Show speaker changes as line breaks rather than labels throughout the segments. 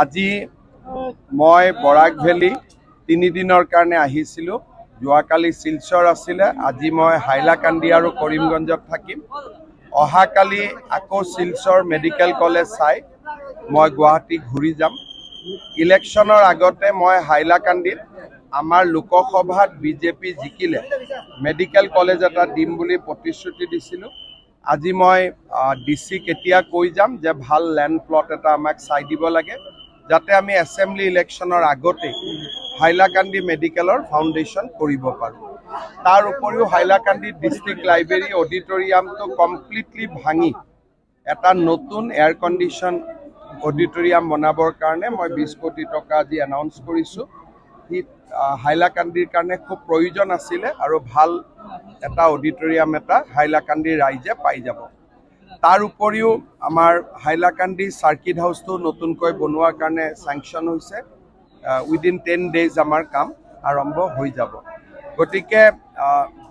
আজি মই বৰাক ভেলী 3 দিনৰ কাৰণে আহিছিলোঁ। যোৱাকালি শিলচৰ আছিলে, আজি মই হাইলাকান্দি আৰু কৰিমগঞ্জত থাকিম। অহাকালি আকৌ শিলচৰ মেডিকেল কলেজ চাই মই গুৱাহাটী ঘূৰি যাম। ইলেকশ্যনৰ আগতে মই হাইলাকান্দিত আমাৰ লোকসভাত বিজেপি জিকিলে মেডিকেল কলেজ এটা দিম বুলি প্ৰতিশ্ৰুতি দিছিলোঁ। আজি মই ডিচিক এতিয়া কৈ যাম যে ভাল লেণ্ড প্লট এটা আমাক চাই দিব লাগে, যাতে আমি এছেম্বলি ইলেকশ্যনৰ আগতে হাইলাকান্দি মেডিকেলৰ ফাউণ্ডেশ্যন কৰিব পাৰোঁ। তাৰ উপৰিও হাইলাকান্দি ডিষ্ট্ৰিক্ট লাইব্ৰেৰী অডিটৰিয়ামটো কমপ্লিটলি ভাঙি এটা নতুন এয়াৰ কণ্ডিশ্যন অডিটৰিয়াম বনাবৰ কাৰণে মই 20 কোটি টকা আজি এনাউন্স কৰিছোঁ। সি হাইলাকান্দিৰ কাৰণে খুব প্ৰয়োজন আছিলে আৰু ভাল এটা অডিটৰিয়াম এটা হাইলাকান্দিৰ ৰাইজে পাই যাব। তাৰ উপৰিও আমাৰ হাইলাকান্দি চাৰ্কিট হাউচটো নতুনকৈ বনোৱাৰ কাৰণে চেংচন হৈছে। উইদিন 10 days আমাৰ কাম আৰম্ভ হৈ যাব। গতিকে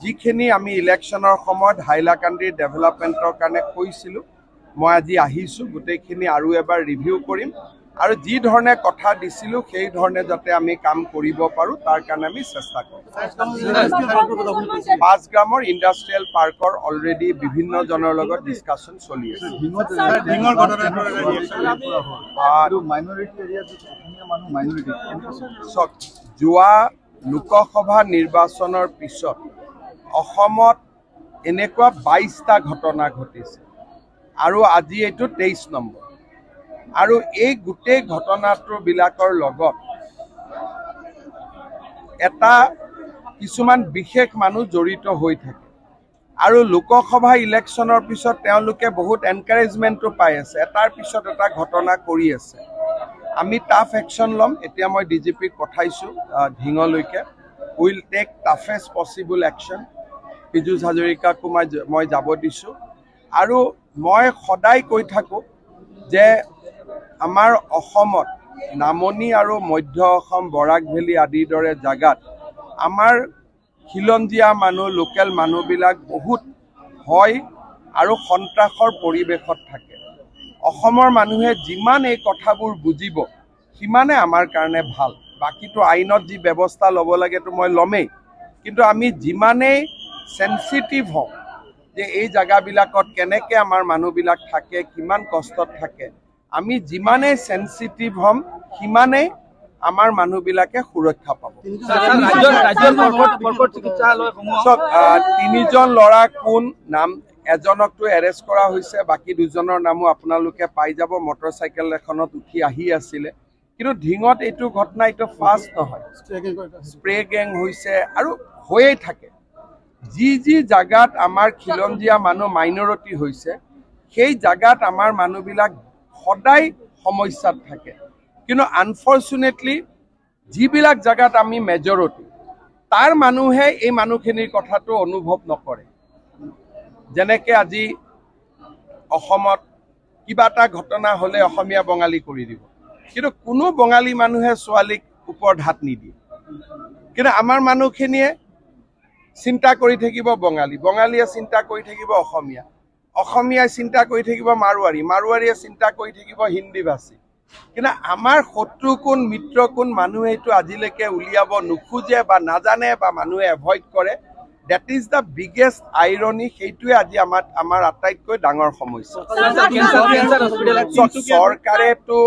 যিখিনি আমি ইলেকশ্যনৰ সময়ত হাইলাকান্দিৰ ডেভেলপমেণ্টৰ কাৰণে কৈছিলোঁ, মই আজি আহিছোঁ, গোটেইখিনি আৰু এবাৰ ৰিভিউ কৰিম আৰু যি ধৰণে কথা দিছিলোঁ সেই ধৰণে যাতে আমি কাম কৰিব পাৰোঁ তাৰ কাৰণে আমি চেষ্টা কৰিম। 5 গ্ৰামৰ ইণ্ডাষ্ট্ৰিয়েল পাৰ্কৰ অলৰেডি বিভিন্নজনৰ লগত ডিছকাশ্যন চলি আছে। যোৱা লোকসভা নিৰ্বাচনৰ পিছত অসমত এনেকুৱা 22টা ঘটনা ঘটিছে আৰু আজি এইটো 23 নম্বৰ। আৰু এই গোটেই ঘটনাটোবিলাকৰ লগত এটা কিছুমান বিশেষ মানুহ জড়িত হৈ থাকে আৰু লোকসভা ইলেকশ্যনৰ পিছত তেওঁলোকে বহুত এনকাৰেজমেণ্টো পাই আছে, এটাৰ পিছত এটা ঘটনা কৰি আছে। আমি টাফ একশ্যন ল'ম। এতিয়া মই ডিজিপিক পঠাইছোঁ ঢিঙলৈকে। Will take toughest possible action. Piyush হাজৰিকাকো মই যাব দিছোঁ। আৰু মই সদায় কৈ থাকোঁ যে আমাৰ অসমত নামনি আৰু মধ্য অসম বৰাক ভেলী আদিৰ দৰে জাগাত আমাৰ খিলঞ্জীয়া মানুহ লোকেল মানুহবিলাক বহুত ভয় আৰু সন্ত্ৰাসৰ পৰিৱেশত থাকে। অসমৰ মানুহে যিমান এই কথাবোৰ বুজিব সিমানে আমাৰ কাৰণে ভাল। বাকীটো আইনত যি ব্যৱস্থা ল'ব লাগেতো মই ল'মেই, কিন্তু আমি যিমানেই চেনচিটিভ হওঁ যে এই জেগাবিলাকত কেনেকৈ আমাৰ মানুহবিলাক থাকে, কিমান কষ্টত থাকে, আমি যিমানেই চেনচিটিভ হ'ম সিমানেই আমাৰ মানুহবিলাকে সুৰক্ষা পাব। 3জন ল'ৰা কোন নাম, এজনকতো এৰেষ্ট কৰা হৈছে, বাকী 2জনৰ নামো আপোনালোকে পাই যাব। মটৰচাইকেল এখনত উঠি আহি আছিলে। কিন্তু ঢিঙত এইটো ঘটনা এইটো ফাৰ্ষ্ট নহয়, স্প্ৰে গেং হৈছে আৰু হৈয়ে থাকে। যি জাগাত আমাৰ খিলঞ্জীয়া মানুহ মাইনৰিটি হৈছে সেই জাগাত আমাৰ মানুহবিলাক সদায় সমস্যাত থাকে। কিন্তু আনফৰ্চুনেটলি যিবিলাক জাগাত আমি মেজৰিটি তাৰ মানুহে এই মানুহখিনিৰ কথাটো অনুভৱ নকৰে। যেনেকৈ আজি অসমত কিবা এটা ঘটনা হ'লে অসমীয়া বঙালী কৰি দিব, কিন্তু কোনো বঙালী মানুহে ছোৱালীক ওপৰত হাত নিদিয়ে। কিন্তু আমাৰ মানুহখিনিয়ে চিন্তা কৰি থাকিব বঙালী, বঙালীয়ে চিন্তা কৰি থাকিব অসমীয়া, অসমীয়াই চিন্তা কৰি থাকিব মাৰোৱাৰী, মাৰোৱাৰীয়ে চিন্তা কৰি থাকিব হিন্দী ভাষী। কিন্তু আমাৰ শত্ৰু কোন মিত্ৰ কোন মানুহে এইটো আজিলৈকে উলিয়াব নোখোজে বা নাজানে বা মানুহে এভইড কৰে। That is the biggest irony. সেইটোৱে আজি আমাৰ আটাইতকৈ ডাঙৰ সমস্যা। চৰকাৰেতো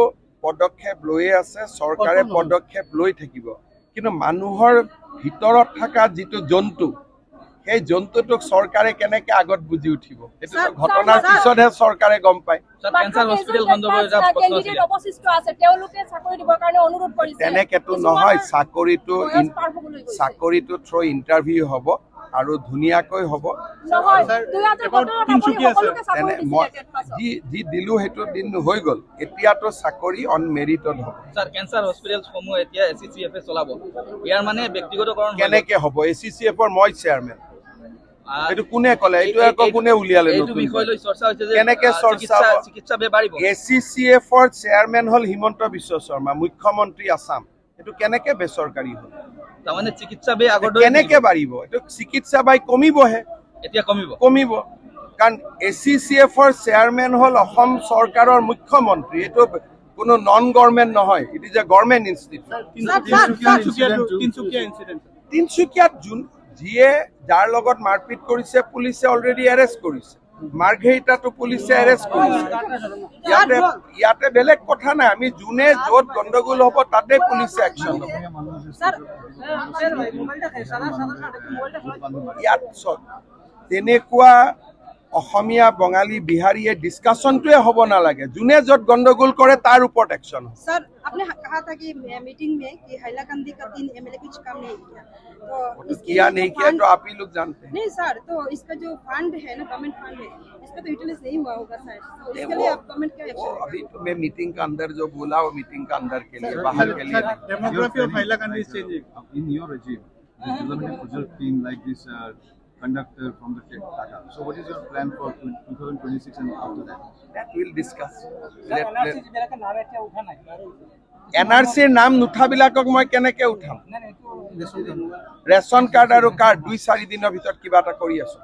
পদক্ষেপ লৈয়ে আছে, চৰকাৰে পদক্ষেপ লৈ থাকিব, কিন্তু মানুহৰ ভিতৰত থকা যিটো জন্তু সেই জন্তুটোক চৰকাৰে কেনেকে আগত বুজি উঠিব সেইটো ঘটনাৰ পিছতহে চৰকাৰে গম পায়। তেনেকেতো নহয়, চাকৰিটো থ্ৰু ইণ্টাৰভিউ হ'ব আৰু ধুনীয়াকৈ হ'ব। যি দিলোঁ সেইটো দিন হৈ গ'ল। এতিয়াতো চাকৰি অন মেৰিটত হ'ব। কেনেকে হ'ব? ACCFৰ মই চেয়াৰমেন। এইটো কোনে ক'লে? এইটো আকৌ কোনে উলিয়ালে? কেনেকে চৰ্চা? ACCFৰ চেয়াৰমেন হ'ল হিমন্ত বিশ্ব শৰ্মা, মুখ্যমন্ত্ৰী আছাম। এইটো কেনেকে বেচৰকাৰী হ'ল? কেনেকে বাঢ়িব? এইটো চিকিৎসা ব্যয় কমিবহে। এতিয়া কমিব। কাৰণ ACCFৰ চেয়াৰমেন হ'ল অসম চৰকাৰৰ মুখ্যমন্ত্ৰী, এইটো কোনো নন গভৰ্ণমেণ্ট নহয়, it is a government institute. তিনিচুকীয়াত যিয়ে যাৰ লগত মাৰপিট কৰিছে পুলিচে অলৰেডি এৰেষ্ট কৰিছে, মাৰ্ঘেৰিটাতো পুলিচে এৰেষ্ট কৰিছে। ইয়াতে বেলেগ কথা নাই, আমি যোনে য'ত গণ্ডগোল হ'ব তাতে পুলিচে একশ্যন ল'ব। ইয়াত তেনেকুৱা অসমীয়া বঙালী বিহাৰীয়ে ডিছকাশ্যনটোৱে হ'ব নালাগে, যোনে য'ত গণ্ডগোল কৰে তাৰ ওপৰত একশ্যন।
सर आपने कहा था कि मीटिंग में कि हैलाकंदी का 3 MLA कुछ काम नहीं किया, तो
किया नहीं किया तो आप ही लोग जानते हैं।
नहीं सर, तो इसका जो फंड है ना, गवर्नमेंट फंड है, इसका तो यूटिलाइज नहीं हुआ होगा सर, तो इसके लिए आप गवर्नमेंट क्या एक्शन लेगा?
अभी तो मैं मीटिंग का अंदर जो बोला वो मीटिंग का अंदर के लिए, बाहर के लिए नहीं।
Demography of Hailakandi is changing. In your regime, this development project team like this conductor from the Tata. So what is your plan for 2026 and after that?
That we'll discuss. NRCৰ নাম নুঠাবিলাকক মই কেনেকে উঠাম? ৰেচন কাৰ্ড আৰু card 2-4 দিনৰ ভিতৰত কিবা এটা কৰি আছো।